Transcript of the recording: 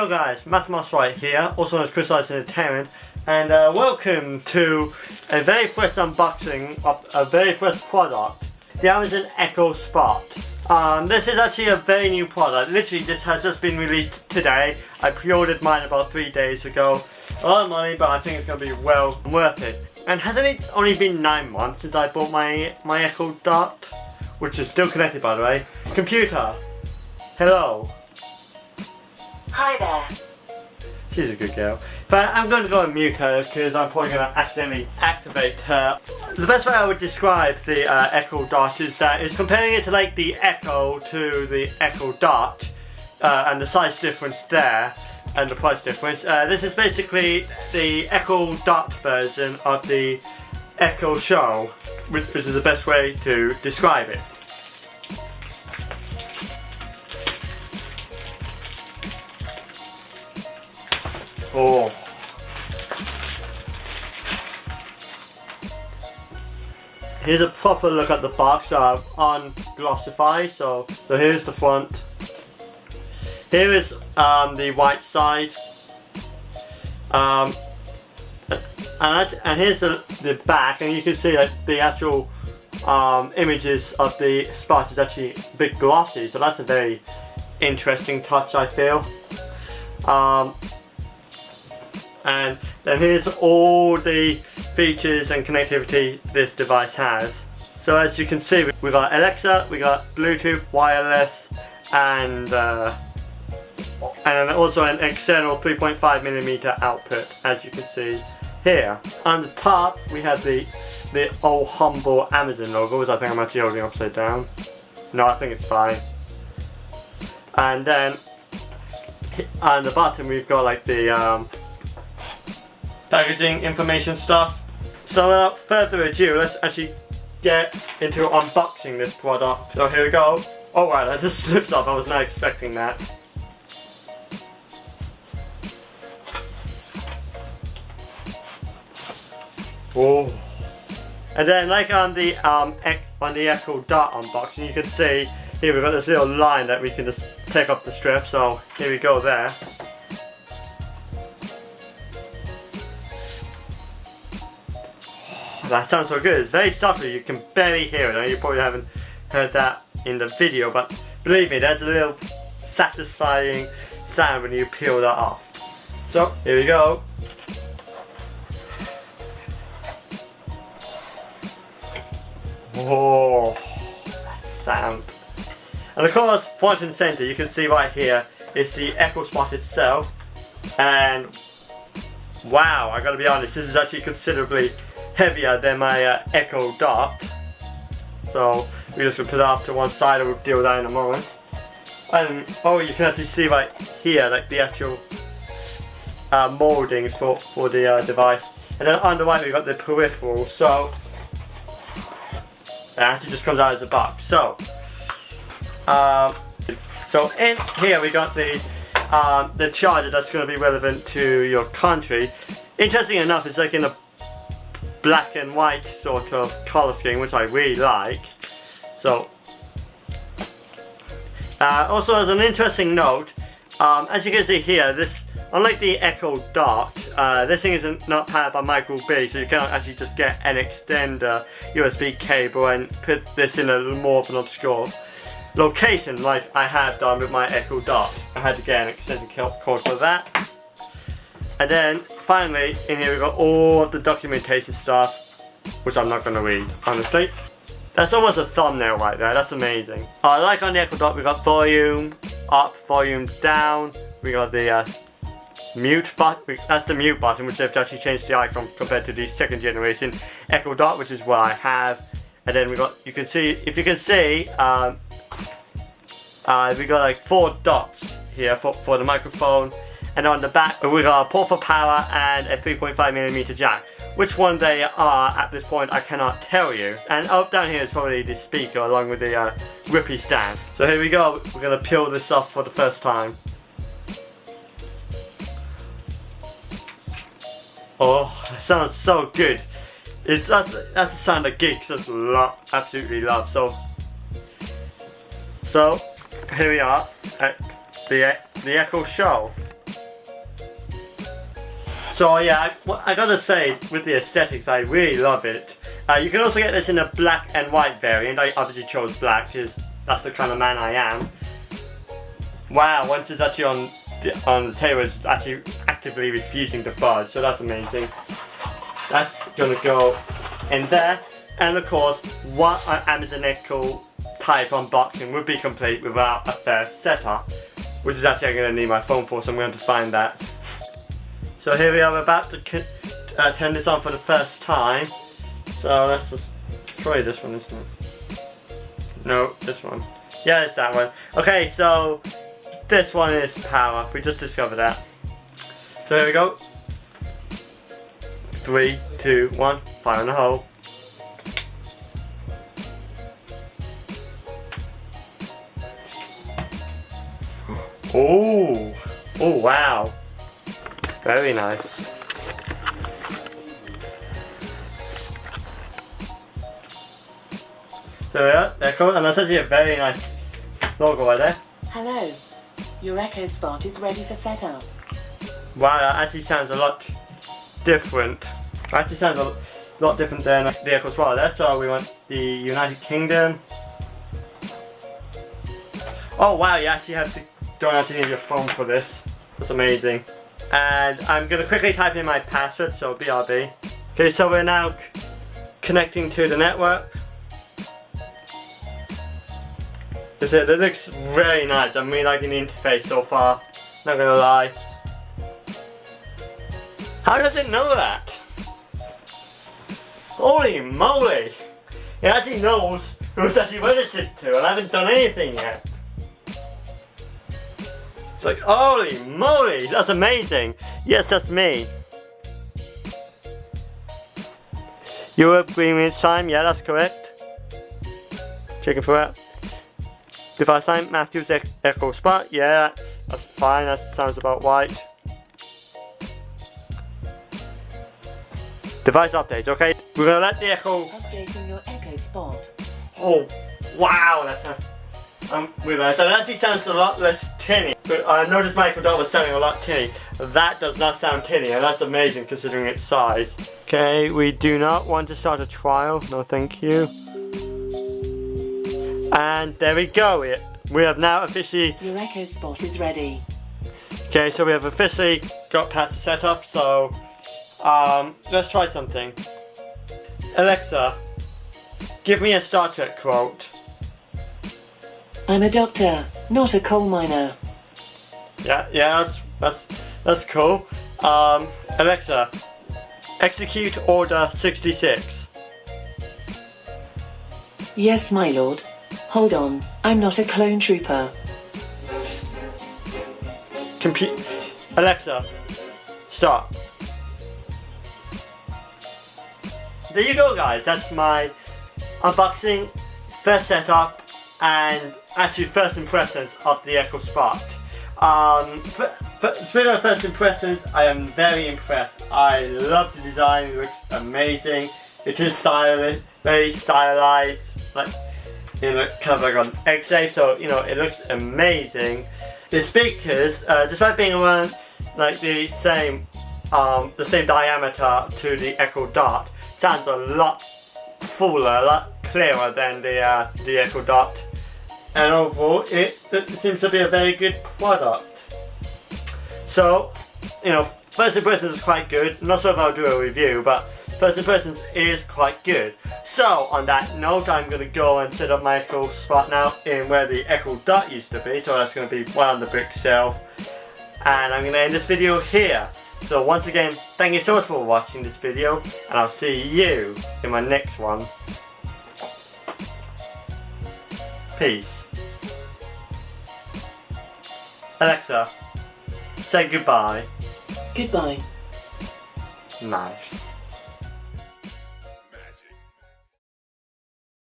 Hello guys, Musselwhite here, also known as Chris Entertainment, and welcome to a very first unboxing of a very first product, the Amazon Echo Spot. This is actually a very new product. Literally, this has just been released today. I pre-ordered mine about 3 days ago. A lot of money, but I think it's going to be well worth it. And hasn't it only been 9 months since I bought my Echo Dot, which is still connected, by the way. Computer, hello. Hi there. She's a good girl. But I'm going to go and mute her because I'm probably going to accidentally activate her. The best way I would describe the Echo Dot is that it's comparing it to like the Echo to the Echo Dot and the size difference there and the price difference. This is basically the Echo Dot version of the Echo Show, which is the best way to describe it. Oh. Here's a proper look at the box, unglossified. So here's the front. Here is the white side. And here's the back, and you can see that the actual images of the spot is actually a bit glossy. So that's a very interesting touch, I feel. And then here's all the features and connectivity this device has. So as you can see, we got Alexa, we got Bluetooth, wireless, and also an external 3.5mm output, as you can see here. On the top, we have the oh humble Amazon logo, which I think I'm actually holding upside down. No, I think it's fine. And then on the bottom, we've got like the packaging information stuff. So without further ado, let's actually get into unboxing this product. So here we go. Oh wow, that just slips off. I was not expecting that. Oh. And then, like on the Echo Dot unboxing, you can see here we've got this little line that we can just take off the strip. So here we go there. That sounds so good. It's very subtle. You can barely hear it. I know you probably haven't heard that in the video, but believe me, there's a little satisfying sound when you peel that off. So here we go. Oh, that sound. And of course, front and center, you can see right here is the Echo Spot itself. And wow, I gotta be honest, this is actually considerably heavier than my Echo Dot. So we just put it off to one side, and we'll deal with that in a moment. And oh, you can actually see right here like the actual mouldings for the device. And then on the right we've got the peripheral. So it actually just comes out as a box. So in here we got the charger that's going to be relevant to your country. Interesting enough, it's like in a black and white sort of color scheme, which I really like. So also as an interesting note, as you can see here, this, unlike the Echo Dot, this thing is not powered by micro B, so you cannot actually just get an extender USB cable and put this in a more of an obscure location like I have done with my Echo Dot. I had to get an extended cord for that. And then finally, in here we've got all of the documentation stuff, which I'm not going to read, honestly. That's almost a thumbnail right there, that's amazing. Like on the Echo Dot, we got volume up, volume down. We got the mute button, that's the mute button, which they've actually changed the icon compared to the second generation Echo Dot, which is what I have. And then we got, you can see, if you can see, we got like 4 dots here for the microphone. And on the back we got a port for power and a 3.5mm jack. Which one they are at this point I cannot tell you. And up down here is probably the speaker along with the grippy stand. So here we go, we're going to peel this off for the first time. Oh, that sounds so good. That's the sound that geeks just absolutely love. So here we are at the Echo Show. So yeah, I gotta say, with the aesthetics, I really love it. You can also get this in a black and white variant. I obviously chose black because that's the kind of man I am. Wow, once it's actually on the table, it's actually actively refusing to budge, so that's amazing. That's gonna go in there. And of course, what an Amazon Echo type unboxing would be complete without a first setup, which is actually I'm going to need my phone for, so I'm going to find that. So here we are, about to turn this on for the first time. So let's just try this one, isn't it? No, this one. Yeah, it's that one. Okay, so this one is power. We just discovered that. So here we go. 3, 2, 1, fire in the hole. Oh, oh wow, very nice. So yeah, they're cool, and that's actually a very nice logo right there. Hello. Your Echo Spot is ready for setup. Wow, that actually sounds a lot different. Actually sounds a lot different than the Echo Spot there. So we want the United Kingdom. Oh wow, you actually have to. Don't actually need your phone for this. That's amazing. And I'm going to quickly type in my password, so BRB. Okay, so we're now connecting to the network. It looks very nice. I'm really liking the interface so far. Not going to lie. How does it know that? Holy moly! It actually knows who it's actually registered to, and I haven't done anything yet. It's like, holy moly, that's amazing. Yes, that's me. Your agreement time, yeah, that's correct. Checking for that. Device time, Matthew's Echo Spot, yeah, that's fine, that sounds about right. Device updates, okay. We're gonna let the Echo... Updating your Echo Spot. Oh, wow, that's a... So that actually sounds a lot less tinny. But I noticed my Echo Dot was sounding a lot tinny. That does not sound tinny, and that's amazing considering its size. Okay, we do not want to start a trial. No, thank you. And there we go. We have now officially... Your Echo Spot is ready. Okay, so we have officially got past the setup, so... let's try something. Alexa, give me a Star Trek quote. I'm a doctor, not a coal miner. Yeah, that's cool. Alexa, execute Order 66. Yes, my lord. Hold on, I'm not a clone trooper. Alexa, stop. There you go, guys. That's my unboxing, first setup, and actually first impressions of the Echo Spot. Speaking of first impressions, I am very impressed. I love the design, it looks amazing. It is stylish, very stylized, like kind of like on egg shape, so you know it looks amazing. The speakers, despite being around like the same diameter to the Echo Dot, sounds a lot fuller, a lot clearer than the Echo Dot. And overall, it seems to be a very good product. So, you know, first impressions is quite good. I'm not sure if I'll do a review, but first impressions is quite good. So, on that note, I'm going to go and set up my Echo Spot now in where the Echo Dot used to be. So that's going to be right on the bookshelf. And I'm going to end this video here. So once again, thank you so much for watching this video, and I'll see you in my next one. Peace. Alexa, say goodbye. Goodbye. Nice.